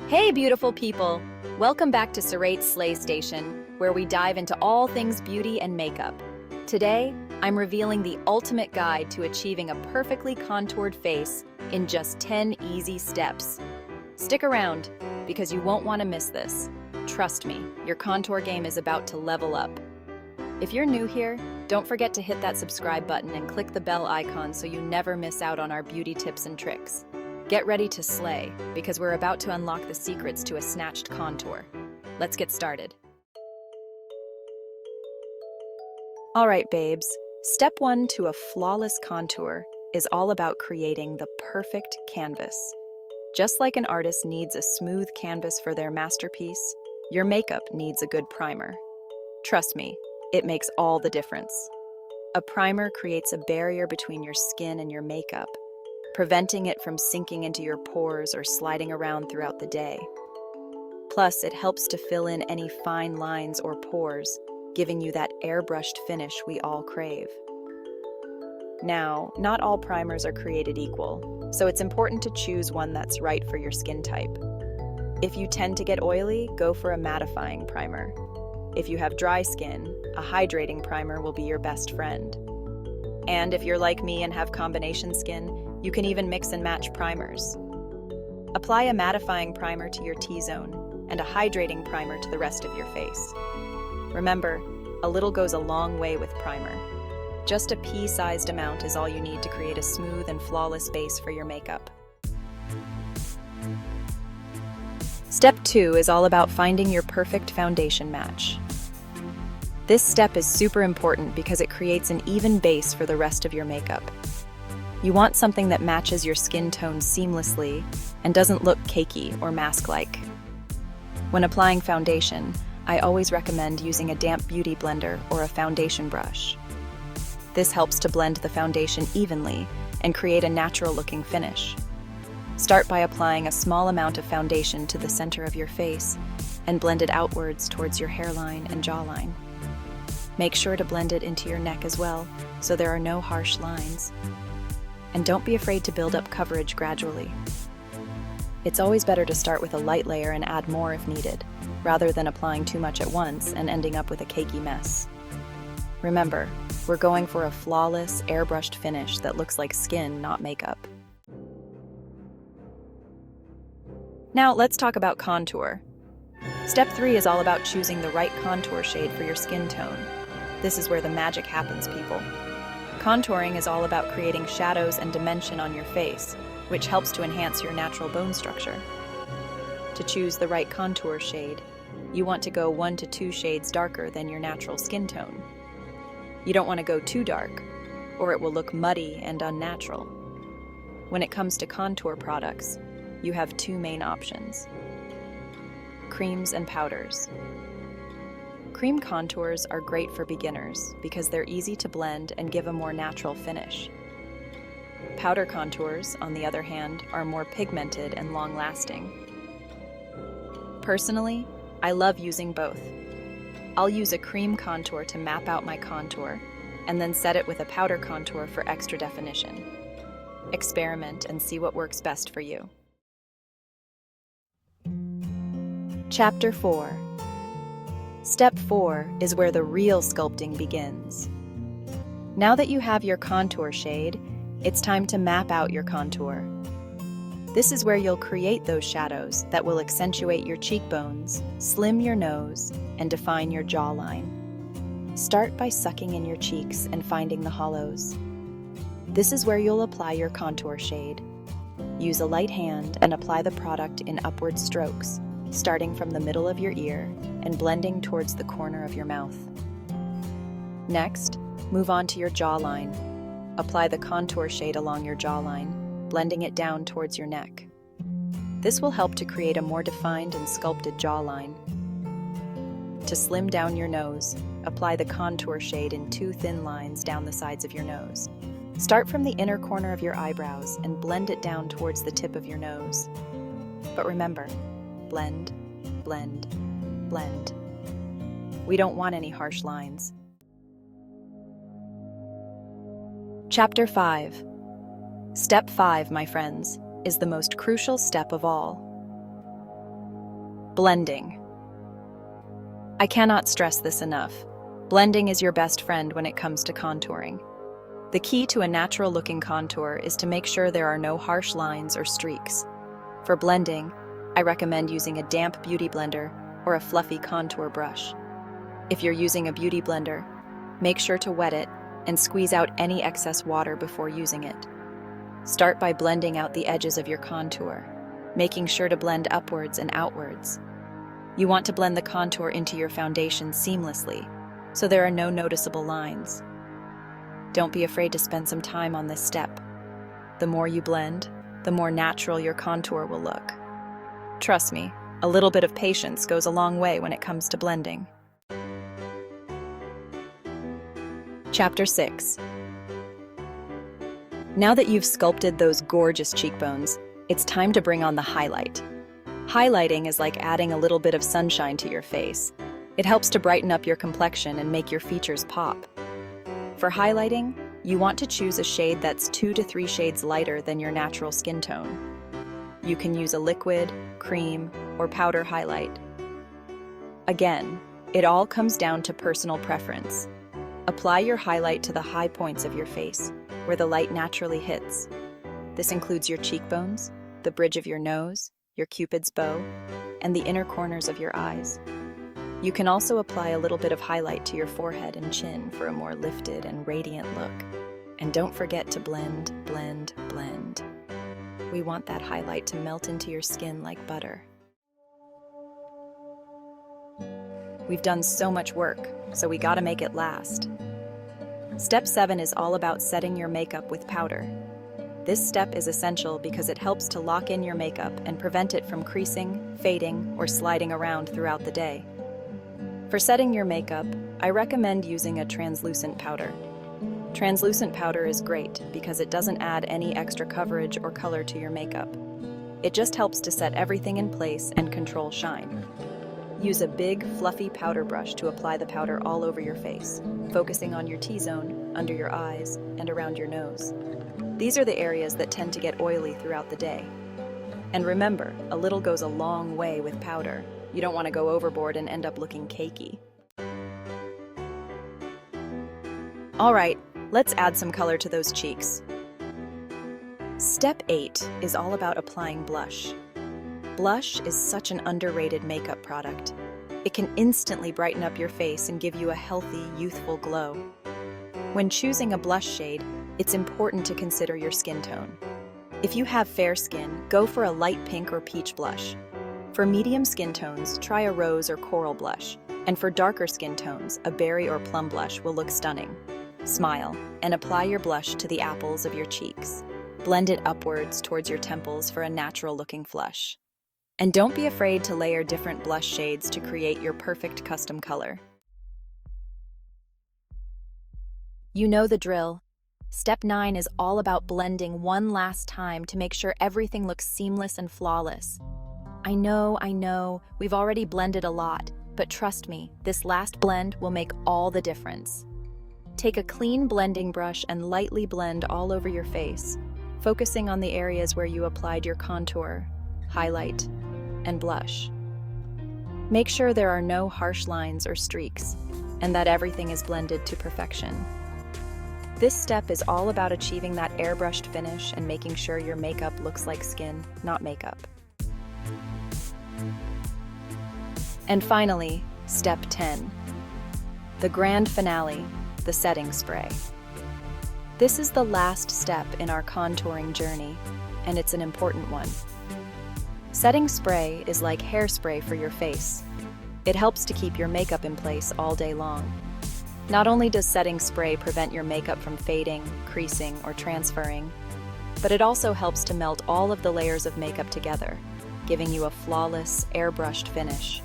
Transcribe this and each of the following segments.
Hey, beautiful people! Welcome back to Serate's Slay Station, where we dive into all things beauty and makeup. Today, I'm revealing the ultimate guide to achieving a perfectly contoured face in just 10 easy steps. Stick around, because you won't want to miss this. Trust me, your contour game is about to level up. If you're new here, don't forget to hit that subscribe button and click the bell icon so you never miss out on our beauty tips and tricks. Get ready to slay, because we're about to unlock the secrets to a snatched contour. Let's get started. All right, babes. Step 1 to a flawless contour is all about creating the perfect canvas. Just like an artist needs a smooth canvas for their masterpiece, your makeup needs a good primer. Trust me, it makes all the difference. A primer creates a barrier between your skin and your makeup, preventing it from sinking into your pores or sliding around throughout the day. Plus, it helps to fill in any fine lines or pores, giving you that airbrushed finish we all crave. Now, not all primers are created equal, so it's important to choose one that's right for your skin type. If you tend to get oily, go for a mattifying primer. If you have dry skin, a hydrating primer will be your best friend. And if you're like me and have combination skin, you can even mix and match primers. Apply a mattifying primer to your T-zone and a hydrating primer to the rest of your face. Remember, a little goes a long way with primer. Just a pea-sized amount is all you need to create a smooth and flawless base for your makeup. Step 2 is all about finding your perfect foundation match. This step is super important because it creates an even base for the rest of your makeup. You want something that matches your skin tone seamlessly and doesn't look cakey or mask-like. When applying foundation, I always recommend using a damp beauty blender or a foundation brush. This helps to blend the foundation evenly and create a natural-looking finish. Start by applying a small amount of foundation to the center of your face and blend it outwards towards your hairline and jawline. Make sure to blend it into your neck as well, so there are no harsh lines. And don't be afraid to build up coverage gradually. It's always better to start with a light layer and add more if needed, rather than applying too much at once and ending up with a cakey mess. Remember, we're going for a flawless, airbrushed finish that looks like skin, not makeup. Now let's talk about contour. Step 3 is all about choosing the right contour shade for your skin tone. This is where the magic happens, people. Contouring is all about creating shadows and dimension on your face, which helps to enhance your natural bone structure. To choose the right contour shade, you want to go 1 to 2 shades darker than your natural skin tone. You don't want to go too dark, or it will look muddy and unnatural. When it comes to contour products, you have 2 main options: creams and powders. Cream contours are great for beginners because they're easy to blend and give a more natural finish. Powder contours, on the other hand, are more pigmented and long-lasting. Personally, I love using both. I'll use a cream contour to map out my contour, and then set it with a powder contour for extra definition. Experiment and see what works best for you. Chapter 4. Step 4 is where the real sculpting begins. Now that you have your contour shade, it's time to map out your contour. This is where you'll create those shadows that will accentuate your cheekbones, slim your nose, and define your jawline. Start by sucking in your cheeks and finding the hollows. This is where you'll apply your contour shade. Use a light hand and apply the product in upward strokes, starting from the middle of your ear and blending towards the corner of your mouth. Next, move on to your jawline. Apply the contour shade along your jawline, blending it down towards your neck. This will help to create a more defined and sculpted jawline. To slim down your nose, apply the contour shade in 2 thin lines down the sides of your nose. Start from the inner corner of your eyebrows and blend it down towards the tip of your nose. But remember, blend, blend, blend. We don't want any harsh lines. Chapter 5. Step 5, my friends, is the most crucial step of all. Blending. I cannot stress this enough. Blending is your best friend when it comes to contouring. The key to a natural-looking contour is to make sure there are no harsh lines or streaks. For blending, I recommend using a damp beauty blender or a fluffy contour brush. If you're using a beauty blender, make sure to wet it and squeeze out any excess water before using it. Start by blending out the edges of your contour, making sure to blend upwards and outwards. You want to blend the contour into your foundation seamlessly, so there are no noticeable lines. Don't be afraid to spend some time on this step. The more you blend, the more natural your contour will look. Trust me, a little bit of patience goes a long way when it comes to blending. Chapter 6. Now that you've sculpted those gorgeous cheekbones, it's time to bring on the highlight. Highlighting is like adding a little bit of sunshine to your face. It helps to brighten up your complexion and make your features pop. For highlighting, you want to choose a shade that's 2 to 3 shades lighter than your natural skin tone. You can use a liquid, cream, or powder highlight. Again, it all comes down to personal preference. Apply your highlight to the high points of your face, where the light naturally hits. This includes your cheekbones, the bridge of your nose, your cupid's bow, and the inner corners of your eyes. You can also apply a little bit of highlight to your forehead and chin for a more lifted and radiant look. And don't forget to blend, blend, blend. We want that highlight to melt into your skin like butter. We've done so much work, so we gotta make it last. Step 7 is all about setting your makeup with powder. This step is essential because it helps to lock in your makeup and prevent it from creasing, fading, or sliding around throughout the day. For setting your makeup, I recommend using a translucent powder. Translucent powder is great because it doesn't add any extra coverage or color to your makeup. It just helps to set everything in place and control shine. Use a big, fluffy powder brush to apply the powder all over your face, focusing on your T-zone, under your eyes, and around your nose. These are the areas that tend to get oily throughout the day. And remember, a little goes a long way with powder. You don't want to go overboard and end up looking cakey. All right, let's add some color to those cheeks. Step 8 is all about applying blush. Blush is such an underrated makeup product. It can instantly brighten up your face and give you a healthy, youthful glow. When choosing a blush shade, it's important to consider your skin tone. If you have fair skin, go for a light pink or peach blush. For medium skin tones, try a rose or coral blush. And for darker skin tones, a berry or plum blush will look stunning. Smile and apply your blush to the apples of your cheeks. Blend it upwards towards your temples for a natural-looking flush. And don't be afraid to layer different blush shades to create your perfect custom color. You know the drill. Step 9 is all about blending one last time to make sure everything looks seamless and flawless. I know, we've already blended a lot, but trust me, this last blend will make all the difference. Take a clean blending brush and lightly blend all over your face, focusing on the areas where you applied your contour, highlight, and blush. Make sure there are no harsh lines or streaks, and that everything is blended to perfection. This step is all about achieving that airbrushed finish and making sure your makeup looks like skin, not makeup. And finally, step 10. The grand finale, the setting spray. This is the last step in our contouring journey, and it's an important one. Setting spray is like hairspray for your face. It helps to keep your makeup in place all day long. Not only does setting spray prevent your makeup from fading, creasing, or transferring, but it also helps to melt all of the layers of makeup together, giving you a flawless, airbrushed finish.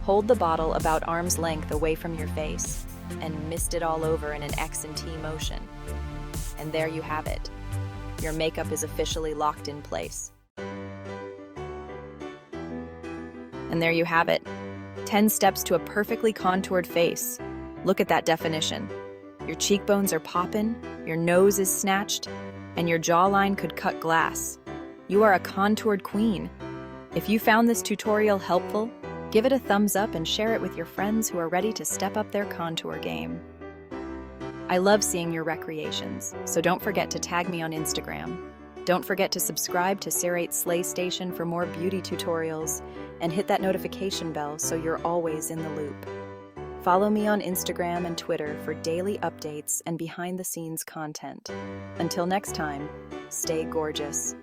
Hold the bottle about arm's length away from your face and mist it all over in an X and T motion. And there you have it. Your makeup is officially locked in place. And there you have it. 10 steps to a perfectly contoured face. Look at that definition. Your cheekbones are poppin', your nose is snatched, and your jawline could cut glass. You are a contoured queen. If you found this tutorial helpful, Give it a thumbs up and share it with your friends who are ready to step up their contour game. I love seeing your recreations, so don't forget to tag me on Instagram. Don't forget to subscribe to Serate's Slay Station for more beauty tutorials, and hit that notification bell so you're always in the loop. Follow me on Instagram and Twitter for daily updates and behind-the-scenes content. Until next time, stay gorgeous.